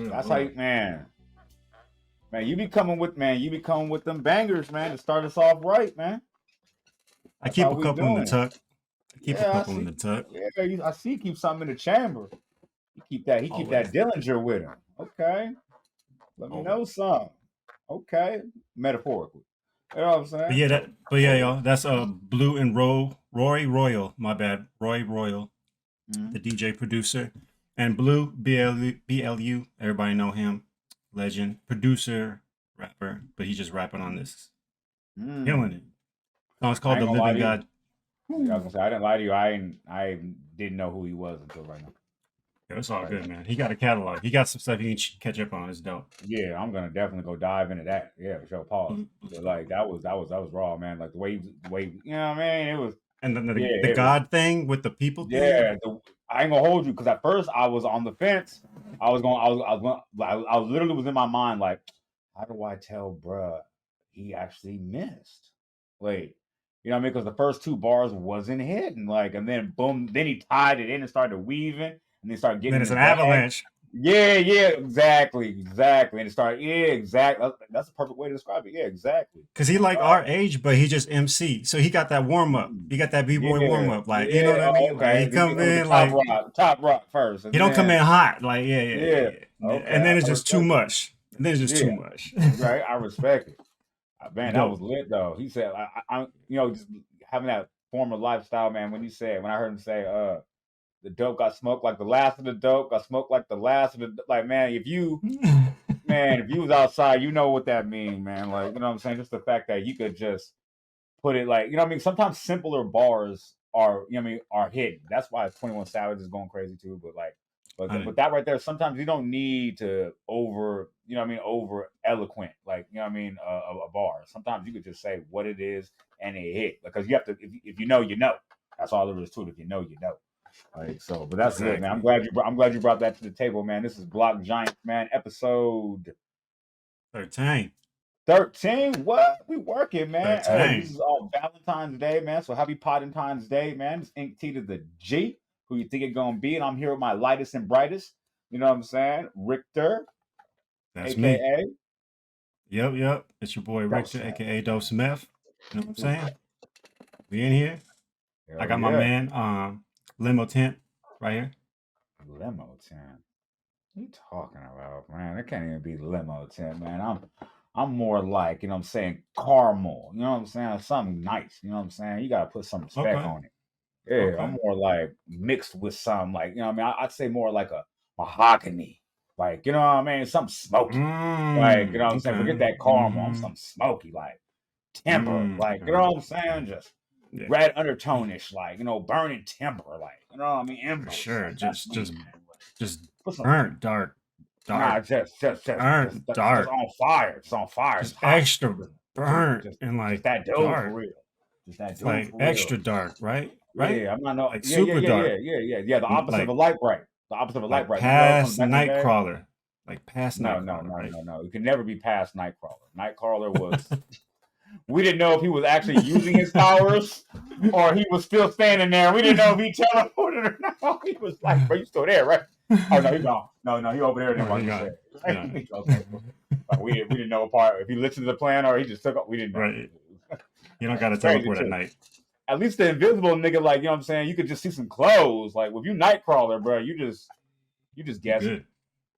That's how you, man. Man, you be coming with them bangers, man, to start us off right, man. I That's keep how a we couple in the doing it. tuck. Yeah, I see. Yeah, I see. You keep something in the chamber. He keep that Always. Dillinger with him. Okay, let me Always. know some. Okay, metaphorically. You know what I'm saying? Y'all. That's Blue and Roy Royal. My bad, Roy Royal, the DJ producer, and Blue BLU. Everybody know him, legend, producer, rapper, but he's just rapping on this, killing it. Song's I called ain't "The gonna lie Living to you. God." Yeah, I was gonna say I didn't lie to you. I didn't know who he was until right now. Yeah, it's all good, man. He got a catalog. He got some stuff he can catch up on. It's dope. Yeah, I'm gonna definitely go dive into that. Yeah, for sure. Pause. But like that was raw, man. Like the way you know what I mean? It was. And then the God thing with the people thing. Yeah, I ain't gonna hold you because at first I was on the fence. I was literally was in my mind like, how do I tell bruh he actually missed? Wait, you know what I mean? Because the first two bars wasn't hitting, like, and then boom, then he tied it in and started weaving, and then started getting. Then it's an avalanche. Yeah, exactly. And it started, exactly. That's a perfect way to describe it. Yeah, exactly. Because he like our age, but he just MC. So he got that warm up. He got that B-boy warm up. Like, you know what I mean? Okay. Like, he come in top rock first. He don't come in hot. Like, yeah. Okay, and then it's just too much. Too much. Right, I respect it. Man, that was lit though. He said, I just having that former lifestyle, man. When I heard him say, the dope got smoked like the last of the dope, got smoked like the last of the, like, man, if you was outside, you know what that means, man. Like, you know what I'm saying? Just the fact that you could just put it like, you know what I mean? Sometimes simpler bars are, you know what I mean, are hidden. That's why 21 Savage is going crazy too. But like, but that right there, sometimes you don't need to over eloquent, like, you know what I mean, a bar. Sometimes you could just say what it is and it hit, because you have to, if you know, you know. That's all there is to it. If you know, you know. Like, so, but that's good, man. I'm glad you brought that to the table, man. This is Block Giant, man, episode 13. What? We working, man. 13. Hey, this is all Valentine's Day, man. So happy Valentine's Day, man. It's Ink T to the G. Who you think it gonna be? And I'm here with my lightest and brightest. You know what I'm saying? Richter. That's AKA. me. Yep. It's your boy Richter, aka Dope Smith. You know what I'm saying? We in here. I got my man, Limo Tent, right here. Limo Tent. What are you talking about, man? It can't even be limo tent, man. I'm more like, you know what I'm saying, caramel. You know what I'm saying? Something nice. You know what I'm saying? You gotta put some respect on it. Yeah, I'm more like mixed with some, like, you know what I mean? I'd say more like a mahogany. Like, you know what I mean? Something smoky. Like, you know what I'm saying? Forget that caramel. I'm some smoky, like timber. Like, you know what I'm saying? Just red undertone-ish, like, you know, burning timber, like, you know what I mean? Embers. Sure, like, just burnt dark. Nah, just burnt dark. Just on fire. Just on fire. Just extra burnt and like just that dope dark. for real. Just that dope like for real. Extra dark, right? Right? Yeah, I'm not no like super dark. Yeah. The opposite of a light bright. The opposite of a light bright. Past Nightcrawler. Like past Nightcrawler. No. It could never be past Nightcrawler. Nightcrawler was. We didn't know if he was actually using his powers or he was still standing there. We didn't know if he teleported or not. He was like, bro, you still there, right? Oh, no, he gone. No, he over there. Okay. We didn't know apart if he listened to the plan or he just took off. We didn't know. Right. You don't got to teleport at night. At least the invisible nigga, like, you know what I'm saying? You could just see some clothes. Like, if you Nightcrawler, bro, you just guess it.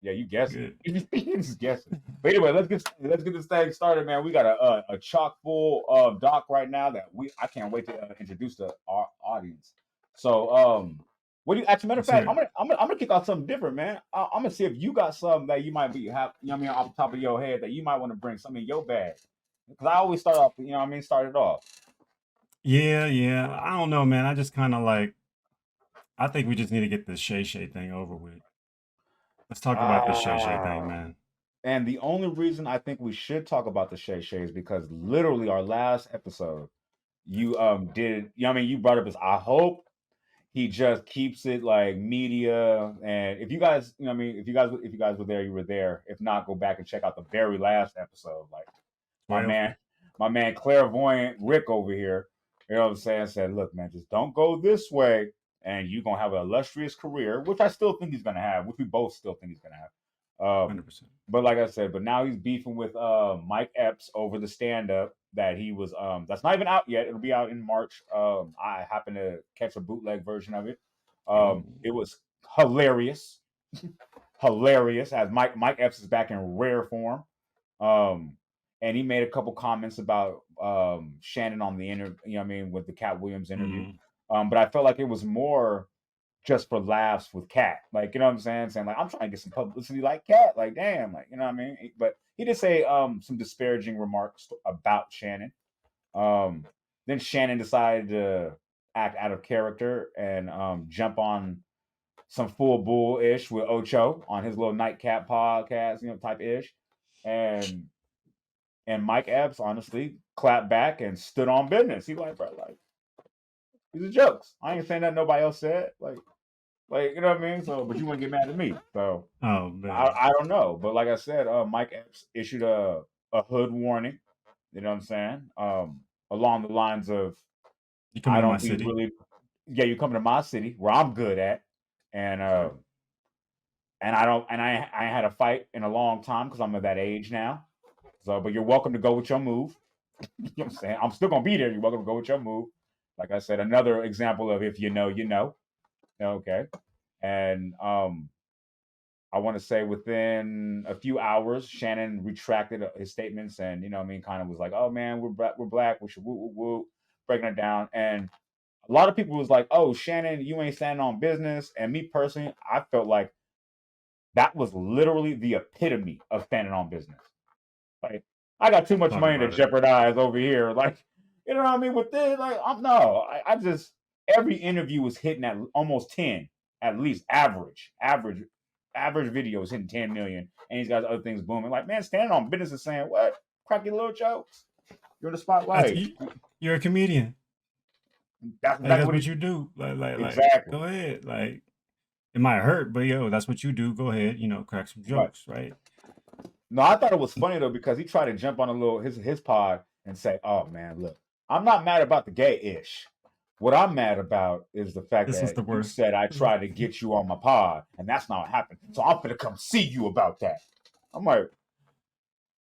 Yeah, you guess it. You just guess it. But anyway, let's get this thing started, man. We got a chock full of doc right now that I can't wait to introduce to our audience. So, what do you? As a matter of fact, I'm gonna kick off something different, man. I'm gonna see if you got something that you might you know what I mean, off the top of your head that you might want to bring something in your bag. Because I always start off, you know what I mean, start it off. Yeah. I don't know, man. I just kind of like. I think we just need to get this Shay thing over with. Let's talk about this Shay thing, man. And the only reason I think we should talk about the Shay is because literally our last episode, you did, you know what I mean, you brought up this. I hope he just keeps it like media. And if you guys, you know what I mean, if you guys were there, you were there. If not, go back and check out the very last episode. Like my man clairvoyant Rick over here, you know what I'm saying, said, look, man, just don't go this way. And you're going to have an illustrious career, which I still think he's going to have, which we both still think he's going to have. 100%. But like I said, but now he's beefing with Mike Epps over the stand-up that he was. That's not even out yet. It'll be out in March. I happened to catch a bootleg version of it. It was hilarious, hilarious. As Mike Epps is back in rare form. And he made a couple comments about Shannon on the interview. You know what I mean, with the Cat Williams interview. But I felt like it was more just for laughs with Cat. Like, you know what I'm saying? Saying like, I'm trying to get some publicity like Cat. Like, damn, like, you know what I mean? But he did say some disparaging remarks about Shannon. Then Shannon decided to act out of character and jump on some full bull ish with Ocho on his little nightcap podcast, you know, type ish. And Mike Epps honestly clapped back and stood on business. He like, bro, like, these are jokes. I ain't saying that nobody else said. Like, you know what I mean? So, but you want to get mad at me? So, I don't know. But like I said, Mike Epps issued a hood warning. You know what I'm saying? Along the lines of, I don't think really. Yeah, you come to my city where I'm good at, and I had a fight in a long time because I'm of that age now. So, but you're welcome to go with your move. You know what I'm saying? I'm still gonna be there. You're welcome to go with your move. Like I said, another example of if you know, you know. Okay. And I want to say within a few hours, Shannon retracted his statements and, you know what I mean, kind of was like, oh man, we're black, we should woo, breaking it down. And a lot of people was like, oh, Shannon, you ain't standing on business. And me personally, I felt like that was literally the epitome of standing on business. Like, I got too much money to jeopardize over here. Like, you know what I mean? With this, like, I just, every interview was hitting at almost 10, at least average videos hitting 10 million. And he's got other things booming. Like, man, standing on business and saying, what? Crack your little jokes. You're in the spotlight. You're a comedian. That's what you do. Like, go ahead. Like, it might hurt, but yo, that's what you do. Go ahead, you know, crack some jokes, right? No, I thought it was funny though because he tried to jump on a little his pod and say, "Oh man, look, I'm not mad about the gay-ish. What I'm mad about is the fact that you said I tried to get you on my pod, and that's not what happened. So I'm gonna come see you about that." I'm like,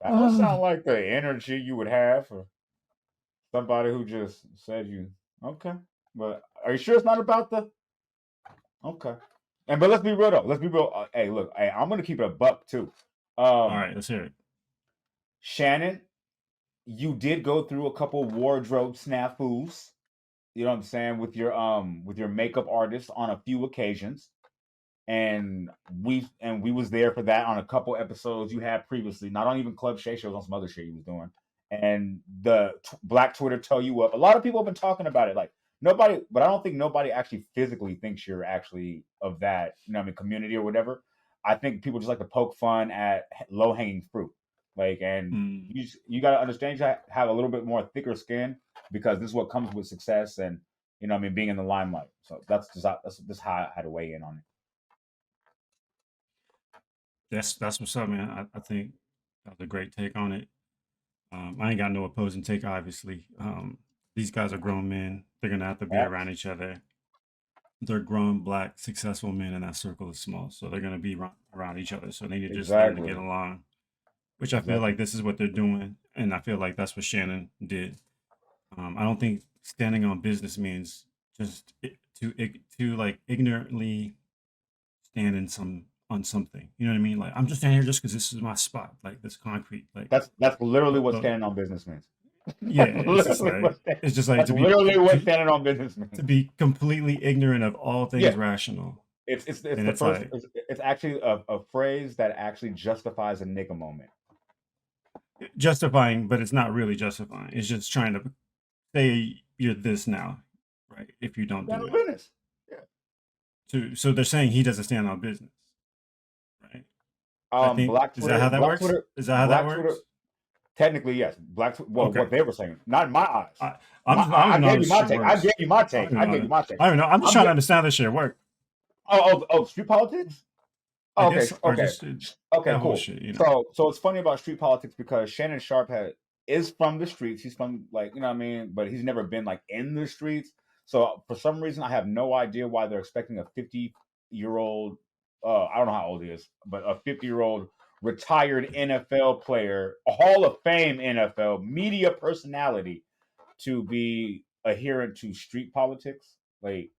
that don't sound like the energy you would have for somebody who just said you okay. But are you sure it's not about the okay? And but let's be real though. Let's be real. Hey, look, hey, I'm gonna keep it a buck too. All right, let's hear it. Shannon, you did go through a couple wardrobe snafus. You know what I'm saying, with your makeup artist on a few occasions. And we was there for that on a couple episodes you had previously, not on even Club Shay shows, on some other shit you was doing. And the Black Twitter tell you up. A lot of people have been talking about it. Like nobody, but I don't think nobody actually physically thinks you're actually of that, you know what I mean, community or whatever. I think people just like to poke fun at low hanging fruit. Like, and you got to understand, you have a little bit more thicker skin because this is what comes with success and, you know what I mean, being in the limelight. So that's just how I had to weigh in on it. That's what's up, man. I think that was a great take on it. I ain't got no opposing take, obviously. These guys are grown men. They're gonna have to be around each other. They're grown, black, successful men, and that circle is small, so they're gonna be around each other. So they need to just learn to get along. Which I feel like this is what they're doing, and I feel like that's what Shannon did. I don't think standing on business means just to like ignorantly stand on something. You know what I mean? Like I'm just standing here just because this is my spot, like this concrete. Like that's literally what standing on business means. Yeah, it's just like to be literally what standing on business means. To be completely ignorant of all things rational. It's actually a phrase that actually justifies a nigga moment. Justifying, but it's not really justifying. It's just trying to say you're this now, right? If you don't do it. Business. Yeah. So they're saying he doesn't stand on business, right? Black Twitter, is that how that works? Twitter, is that how that works? Twitter, technically, yes. What they were saying, not in my eyes. I gave you my take. I gave you my take. I don't know. I'm just trying to understand how this shit work. Oh, street politics. Okay, cool. Shit, you know? So it's funny about street politics because Shannon Sharpe is from the streets. He's from, like, you know what I mean, but he's never been like in the streets. So for some reason, I have no idea why they're expecting a 50-year-old I don't know how old he is, but a 50-year-old retired NFL player, a Hall of Fame NFL media personality, to be adherent to street politics. Like,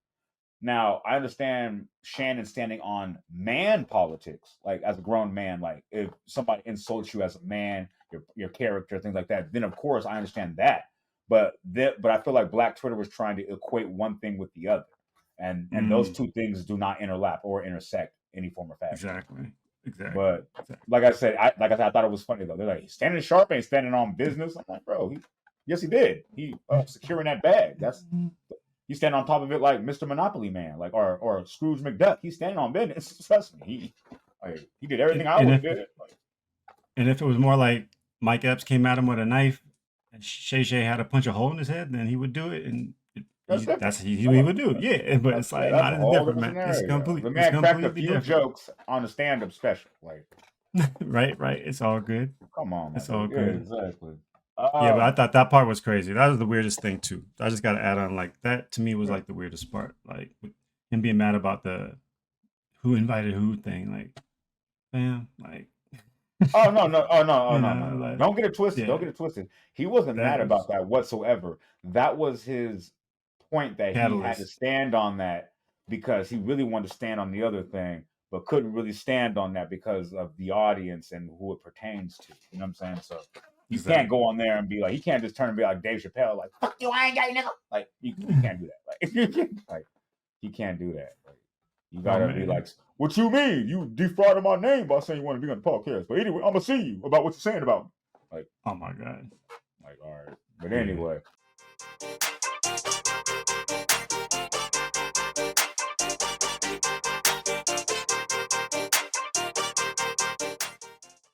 now I understand Shannon standing on man politics, like as a grown man. Like, if somebody insults you as a man, your character, things like that, then of course I understand that. But I feel like Black Twitter was trying to equate one thing with the other, and those two things do not interlap or intersect any form or fashion. Exactly. But like I said, I thought it was funny though. They're like, Shannon Sharpe ain't standing on business. I'm like, bro, yes he did. He securing that bag. He's standing on top of it like Mr. Monopoly Man, like or Scrooge McDuck. He's standing on business. Trust me. He did everything I would have did. And if it was more like Mike Epps came at him with a knife and Shay had a punch a hole in his head, then he would do it, and he would do it. Yeah, but it's like not as different, man. It's completely. The man cracked a few jokes on the stand-up special, like. right. It's all good. Come on, it's all good. Exactly. Yeah, but I thought that part was crazy. That was the weirdest thing too. I just got to add on, like, that to me was like the weirdest part. Like him being mad about the who invited who thing. Like, fam, like. No. Don't get it twisted. Don't get it twisted. He wasn't mad about that whatsoever. That was his point, that he had to stand on that because he really wanted to stand on the other thing, but couldn't really stand on that because of the audience and who it pertains to. You know what I'm saying? So you can't go on there and be like, he can't just turn and be like Dave Chappelle, like, fuck you, I ain't got you, nigga. Like, you can't do that. Like, he can't do that. Like, you gotta be like, what you mean? You defrauded my name by saying you want to be on the podcast. But anyway, I'm gonna see you about what you're saying about me. Like, oh my god. Like, all right. But anyway.